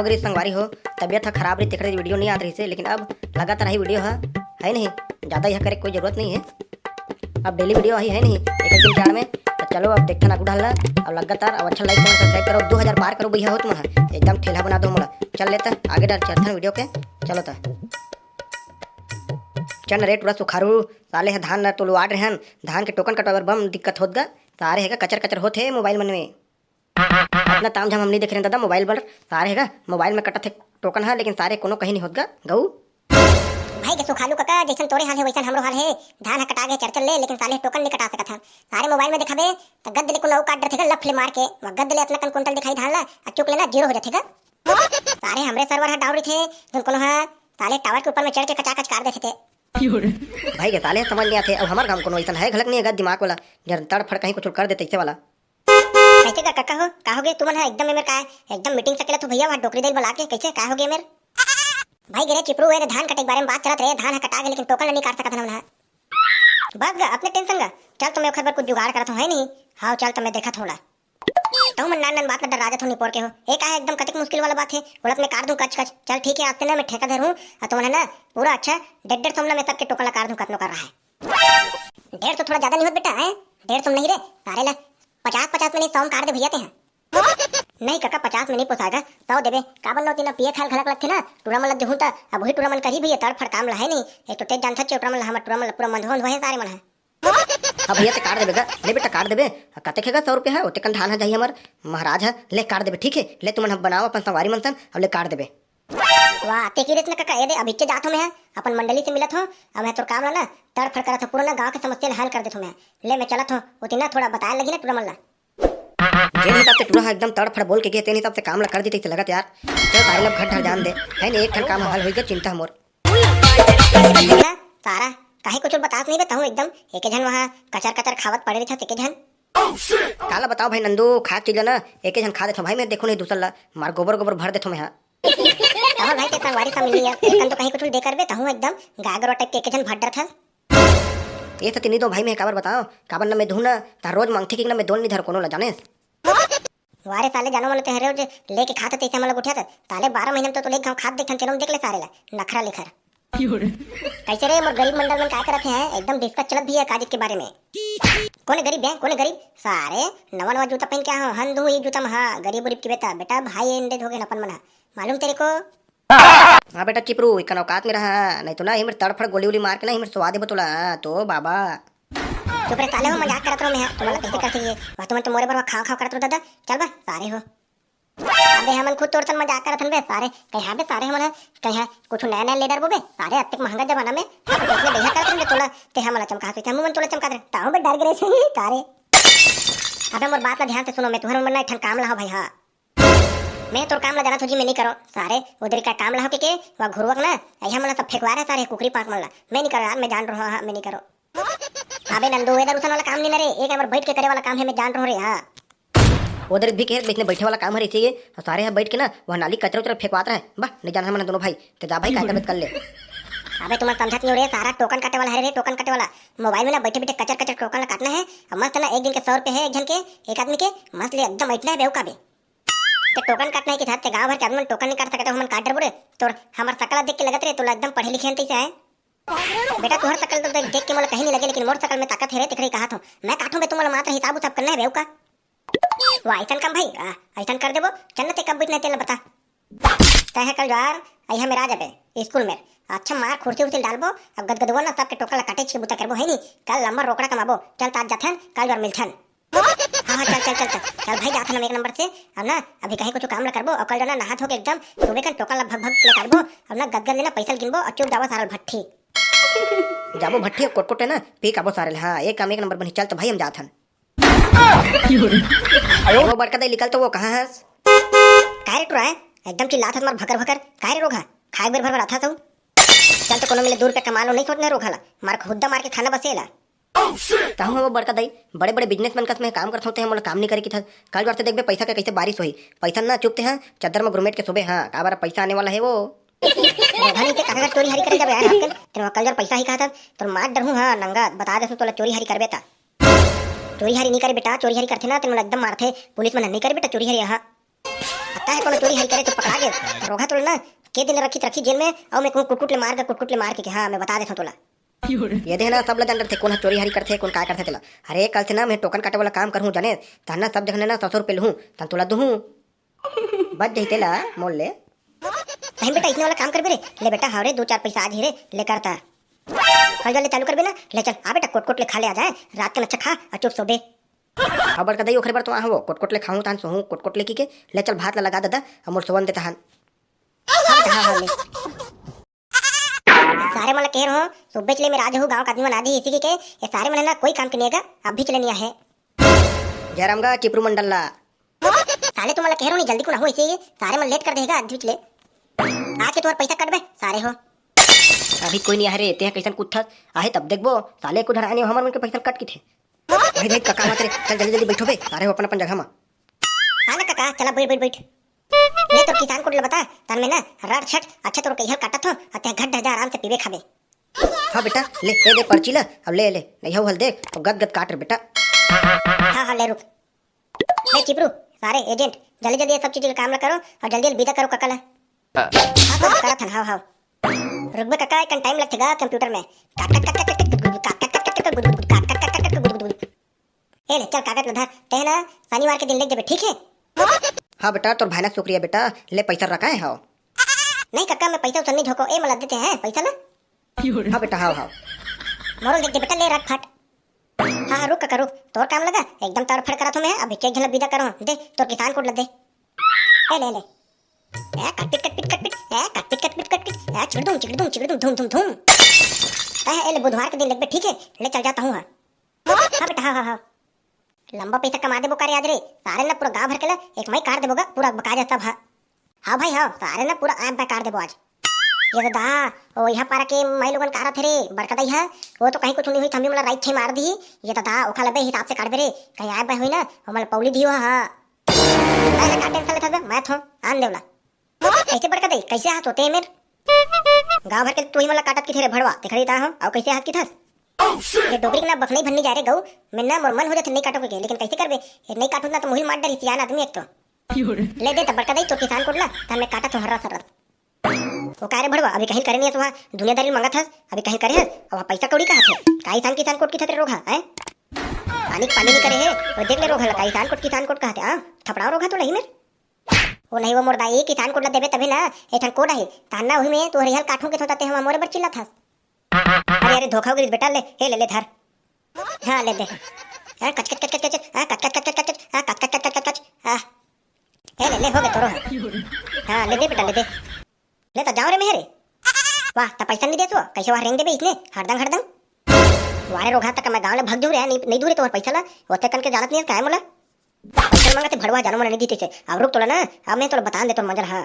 हो गई संगवारी हो, तबियत है खराब रही तेरे वीडियो नहीं आती रही से, लेकिन अब लगातार ही वीडियो है नहीं, ज़्यादा यह करे कोई ज़रूरत नहीं है। अब डेली वीडियो आई है नहीं एक दिन चार में, तो चलो अब देखना ना डालना अब लगातार। अब अच्छा लाइक कमेंट सब्सक्राइब करो, 2000 पार करो भैया हो तुम एकदम ठेला बना दो मोला। चल लेता आगे डाल चलता वीडियो के, चलो था चल रेट पूरा सुखारू साले है धान तो लुआट रहे हैं, धान के टोकन कटवावर बम दिक्कत होत गा, सारे हैगा कचर कचर होते है मोबाइल मन में। अपना ताम झाम हम नहीं देख रहे दादा मोबाइल पर, सारे हैगा मोबाइल में कटत है टोकन है, लेकिन सारे कोनो कहीं नहीं होत गा गऊ भाई के सुखालू काका जैसन तोरे हाल है वैसन हमरो हाल है। धान है कटा गए चल ले, लेकिन साले टोकन नहीं कटा सकत हन। सारे मोबाइल में दिखाबे तो गद्दले को नौ काट रथेगा लफले मार के, गद्दले इतना कन कुंटल दिखाई धान ला अचुक लेना जीरो हो जाथेगा। सारे हमरे सर्वर है डाउरी थे जोन कोनो है साले टावर के ऊपर में चढ़ के कचाकच कर देते थे। भाई के साले समझ नहीं आते। अब हमार काम कोनो ऐसा है घलक नहीं है दिमाग वाला जर तड़फड़ कहीं कुछ कर देते ऐसे वाला। कैसे का काका हो कहोगे तुम है एकदम मेरे का एकदम मीटिंग सकेला तो भैया वहां डोकरी देल बुला के कैसे का हो गए मेरे भाई गिरे चिपरू है धान कटे के बारे में बात चलत रहे, धान है कटा गए लेकिन टोकन नहीं काट सकत हम। बस गा अपने टेंशन गा, चल तो मैं खबर कुछ जुगाड़ करत हूं है नहीं। हां चल तो मैं देखा थोड़ा तो मन नान बात में डर राजा थोनी पोड़ के हो एक है एकदम कतक मुश्किल वाला बात है बोलत मैं काट दूं कच कच। चल ठीक है आपसे ना मैं ठेका धरूं और तुमने ना पूरा अच्छा 1.5 तुमने मैं सबके टोकन काट दूं कतनो कर रहा है। 1.5 तो थोड़ा ज्यादा नहीं होत बेटा है, 1.5 तुम नहीं रे सारे ला 50 में नहीं 100 काट दे भैया ते हैं। नहीं काका 50 में नहीं पोसाएगा 100 देबे काबन नो तीना पिए खाल खलक लगथे ना टूरा मन लग देहूं ता अब वही टूरा मन करी भैया तड़ फड़ काम लहे नहीं एक तो तेज जान सच्चे टूरा मन हम टूरा मन पूरा मन होन वहे सारे मन है। अब भैया ते काट देबेगा ले बेटा काट देबे कते खेगा 100 रुपया है ओते कन धान है जाई हमर महाराज है ले काट देबे ठीक है ले तुमन बनाओ अपन सवारी मनसन अब ले काट देबे। वाह ते की रेत ना काका ये दे अभी जात हो मैं अपन मंडली से मिलत हो अब मैं तोर काम ला ना तड़ फड़ करत हो पूरा ना गांव के समस्या हल कर देत हो मैं ले मैं चलत हो ओती ना थोड़ा बताए लगी ना टूरा मन ला जेन हिसाब से टूरा एकदम तड़फड़ बोल के गए तेन हिसाब से काम ला कर दी लगत यार। चल सारे लोग घट ढल जान दे है नहीं एक ठन काम हल होई गा चिंता मोर सारा काहे कुछ बतास नहीं बताऊं एकदम एक जन वहां कचर कचर खावत पड़े रही था एक जन काला बताओ भाई नंदू खा चीज ना एक जन खा देथो भाई मैं देखो नहीं दूसरा ला मार गोबर गोबर भर देथो मैं हां और भाई के संगवारी सा मिली है एकन तो कहीं कुछ दे करबे तहु एकदम गागर टाइप के एक जन भड्डर था ये तो नहीं दो भाई मैं काबर बताओ काबर ना मैं धुना ता रोज मांगथे कि ना मैं दोल नहीं धर कोनो ला जाने वारे साले जानो मन ते हरे लेके खाते ते हमला उठा था ताले 12 महीने तो लेके हम खाद देखन चलो देख ले सारे ला नखरा लेखर कैसे रे मोर गरीब मंडल में क्या करते हैं एकदम डिस्कस चलत भी है काज के बारे में। कौन गरीब है कौन गरीब सारे नवा नवा जूता पहन के हो हन दू जूता में हां गरीब गरीब की बेटा भाई एंडे हो गए अपन मना मालूम तेरे को। हां बेटा चिपरू इकन औकात में रहा नहीं तो ना हिमर तड़फड़ गोली उली मार के ना हिमर स्वाद बतुला तो बाबा चुप रे साले हो मजाक करत रहो मैं तुम्हारा कैसे करते ये बस तुम तो मोरे पर खा खा करत रहो दादा चल बा सारे हो अबे हमन खुद तोर सन मजाक करत हन बे सारे कहीं बे सारे हमन कहीं कुछ नया नया लीडर बोबे सारे अत्ते महंगा जमाना में हम अपने बेहा करत रहे तोला ते हमला चमका से हम मन तोला चमका दे ताऊ बे डर गए से सारे। अबे मोर बात ला ध्यान से सुनो मैं तुम्हारे मन ना ठन काम ला भाई हां मैं तोर काम ला जाना तुझी मैं नहीं करो सारे उधर का काम ला के वा घुरवक ना ऐहा मन सब फेंकवा रहे सारे कुकरी पाक मन ला मैं नहीं कर रहा मैं जान रहा हूं मैं नहीं करो। अबे नंदू इधर उसन वाला काम नहीं रे एक बार बैठ के करे वाला काम है मैं जान रहा हूं रे हां उधर भी के बेचने बैठे वाला काम है रही है सारे यहाँ बैठ के ना वहाँ नाली कचरा उचरा फेंकवात रहे बा नहीं जाना हमने दोनों भाई तो जा भाई का कर ले। अबे तुम्हें समझत नहीं हो रे सारा टोकन काटे वाला है रे टोकन काटे वाला मोबाइल में ना बैठे बैठे कचर कचर टोकन काटना है मस्त ना एक दिन के 100 रुपए है एक जन के एक आदमी के मस्त ले एकदम बैठना है बेवका बे तो टोकन काटना है कि साथ गांव भर के आदमी टोकन नहीं काट सकते हम काट बोले तो हमार सकल देख के लगत रे तो एकदम पढ़े लिखे से है बेटा तुहर सकल तो देख के मला कहीं नहीं लगे लेकिन मोर सकल में ताकत है रे तिखरी कहा था मैं काटूं बे तुम्हारा मात्र हिसाब उताब करना है बेवका वो ऐसा काम भाई ऐसा कर देबो चन्नत कब बिटने तेल बता तय कल यार अइहा मेरा जाबे स्कूल में अच्छा मार खुर्सी उर्सी डालबो अब गदगदवा ना सबके टोकला काटे छी बुता करबो है नी कल लंबा रोकड़ा कमाबो चल तात जाथन कल बार मिलथन हां चल भाई जाथन हम एक नंबर से अब ना अभी कहीं कुछ काम ला करबो और कल ना नहा धो के एकदम सुबह का टोकला भग भग ले करबो अब ना गदगद लेना पैसा गिनबो और चुप जाबो सारा भट्ठी जाबो भट्ठी कोटकोटे ना पी काबो सारे हां एक काम एक नंबर बनी चल तो भाई हम जाथन वो बड़का दे निकल तो वो कहां है काहे टुरा है एकदम चिल्लात हत मार भकर भकर काहे रे रोगा खाए भर भर आता था चल तो कोनो मिले दूर पे कमा लो नहीं सोचने रोखाला मार खुद्दा मार के खाना बसेला ताहू वो बड़का दाई बड़े बड़े बिजनेसमैन का में काम करते होते हैं मोला काम नहीं करे की था कल बार से देखबे पैसा का कैसे बारिश हुई पैसा ना चुपते हैं चद्दर में ग्रुमेट के सुबह हां का बार पैसा आने वाला है वो धनी के कागज चोरी हरी करे जाबे यार आपके तेरे कल जर पैसा ही कहा था तो मार डरू हां नंगा बता दे तोला चोरी हरी करबे ता चोरी हरी नहीं करे बेटा चोरी हरी करथे ना तेरे एकदम मारथे पुलिस में नहीं करे बेटा चोरी हरी हां लगता है कोनो चोरी हरी करे तो पकड़ा गए रोगा तो ना के दिन रखी जेल में और मैं कुटकुट ले मार के हाँ मैं बता देता हूं तोला ये देना सब लग थे कौन चोरी हरी करते कौन काय करते तेला अरे कल से ना मैं टोकन काटे वाला काम करूँ जाने ताना सब जगह ना 100 रुपये लूँ तन तोला दूँ बच जाई तेला मोल ले नहीं बेटा इतने वाला काम कर बे ले बेटा हाँ रे 2-4 पैसा आज ही रे ले करता हर जल्दी चालू कर बे ना ले चल आ बेटा कोट ले खा ले आ जाए रात के अच्छा खा और चुप सो बे खबर कदई ओखरे बार तो आहो कोट ले खाऊं तान सोहूं कोट ले की के ले चल भात ला लगा दादा अमोर सोवन देता हन हाँ ले सारे मला कह रहा हूँ सुबह चले मेरा आज हो गाँव का आदमी बना दी इसी के ये सारे मन ना कोई काम के नहीं है अब भी चले नहीं है जयराम गा चिपरू मंडल ला साले तो मला कह रहा हूँ जल्दी को ना हो इसे सारे मन लेट कर देगा आज भी चले आज के तुम्हारा पैसा कट बे सारे हो अभी कोई नहीं आहे रे ते कैसन कुत्थस आहे तब देखबो साले को धराने हमर मन के पैसा कट की थे भाई देख काका मत रे चल जल्दी जल्दी बैठो बे सारे हो अपन जगह में हाँ ना काका चला बैठ ले तो किसान को बता तन में ना रट छट अच्छा तो कहिया काटा था अते घट जा आराम से पीवे खाबे हाँ बेटा ले दे पर्ची ला अब ले नहीं हो हल देख तो गद काट रे बेटा हाँ ले रुक ले चिपरू सारे एजेंट जल्दी जल्दी सब चीज का काम करो और जल्दी विदा करो काका ला हाँ तो करा था हाँ रुक बे काका एक टाइम लगेगा कंप्यूटर में ए ले चल कागज उधर ते ना शनिवार के दिन लिख देबे ठीक है हाँ बेटा तोर भाई ना शुक्रिया बेटा ले पैसा रखा है हाँ नहीं काका मैं पैसा उसे नहीं झोंको ए मला देते हैं पैसा ना हाँ बेटा हाँ मोरल देख दे बेटा ले रख फट हाँ रुक काका रुक तोर काम लगा एकदम तड़फड़ करा तो मैं अभी चेक झलक विदा करो दे तोर किसान कोड दे ले ए कट चिकड़ूं धूम ए ले बुधवार के दिन लग बे ठीक है ले चल जाता हूँ हाँ बेटा हाँ लंबा पैसा कमा दे बोका रे आज रे सारे ना पूरा गांव भर के ला एक मई काट देबोगा पूरा बका जाता भा हाँ भाई हाँ सारे ना पूरा आम पे काट देबो आज ये दा ओ यहाँ पारा के मई लोगन कारा थे रे बड़का दई है वो तो कहीं कुछ नहीं हुई थमी मला राइट थे मार दी ये दा ओखा लबे हिसाब से काट बे रे कहीं आए बे हुई ना हमल पौली दियो हां पहले काट टेंशन लेता मैं थो आन देवला कैसे बड़का दई कैसे हाथ होते हैं मेरे गांव भर के तू ही मला काटत की थे रे भड़वा देख रही ता हां और कैसे हाथ की था ये डोबरी के ना बखनी भरनी जा रे गऊ मैं ना मोर मन हो जाते नहीं काटोगे के लेकिन कैसे करबे ये नहीं काटू ना तो मुहिल मार डरी सियान आदमी एक तो ले दे तब बड़का दई तो किसान कोडला तन में काटा तो हर्रा सरस वो कारे भड़वा अभी कहीं करे नहीं तो वहां दुनियादारी मांगा था अभी कहीं करे अब पैसा कौड़ी का थे काई सान किसान कोड की थे रोगा है पानी नहीं करे है और देख ले रोगा काई सान कोड कहते हां थपड़ा रोगा तो नहीं मेरे वो नहीं वो मोरदाई किसान कोड देबे तभी ना एठन कोड है ताना ओही में तो हरिहल काठों के थोताते हम मोरे पर चिल्ला था अरे धोखा हो गई बेटा ले धर हाँ ले दे कच ले हो गए तोरो हाँ ले दे बेटा ले तो जाओ रे मेरे वाह ता पैसा नहीं दे तो कैसे वहां रेंग देबे इसने हरदंग वारे रोगा तक मैं गांव ले भाग जो रे नहीं दूरे तो पैसा ला ओते कन के जानत नहीं काय मोला पैसा मांगते भड़वा जानो मन नहीं दीते अब रुक तोला ना अब मैं तोला बता दे तो मंजर हाँ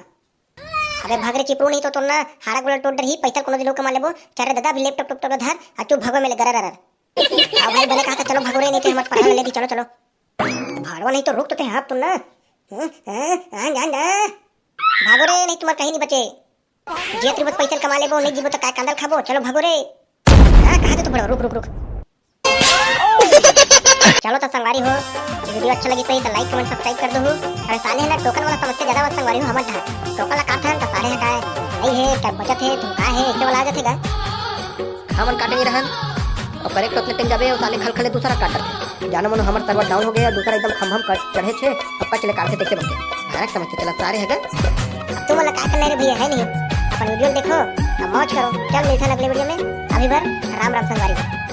अरे भाग रे चिपरू नहीं तो ना हाड़ा गोला टोट रही पैसा कोनो दिन कमा लेबो चारे दादा भी लैपटॉप टॉप धर अचू भगो में ले गरा अब भाई बने कहा चलो भागो रे नहीं तो हम पढ़ा ले दी चलो भाड़वा नहीं तो रुक तो थे हां तुम ना जा भागो रे नहीं तुम्हारा कहीं नहीं बचे जे त्रिबत पैसा कमा लेबो नहीं जीबो तो काय कांदल खाबो चलो भागो रे हां कहा तो बड़ा रुक चलो तो संगवारी हो वीडियो अच्छा लगी तो लाइक कमेंट सब्सक्राइब कर दो और साले है ना टोकन वाला समस्या ज्यादा संगवारी हो हमर टोकन ला काट था सारे हटाए नहीं है क्या बचत है तुम का है एक वाला आ जातेगा हमन काटे रहन और करेक्ट उतने टाइम जाबे और साले खलखले दूसरा काटत जानो मनो हमर सर्वर डाउन हो गया दूसरा एकदम खम चढ़े छे पप्पा चले काट के देखते बच्चे डायरेक्ट समझ चला सारे हैगा तुम वाला का करने रे भैया है नहीं अपन वीडियो देखो अब मौज करो चल मिलते हैं अगले वीडियो में अभी बार राम संगवारी।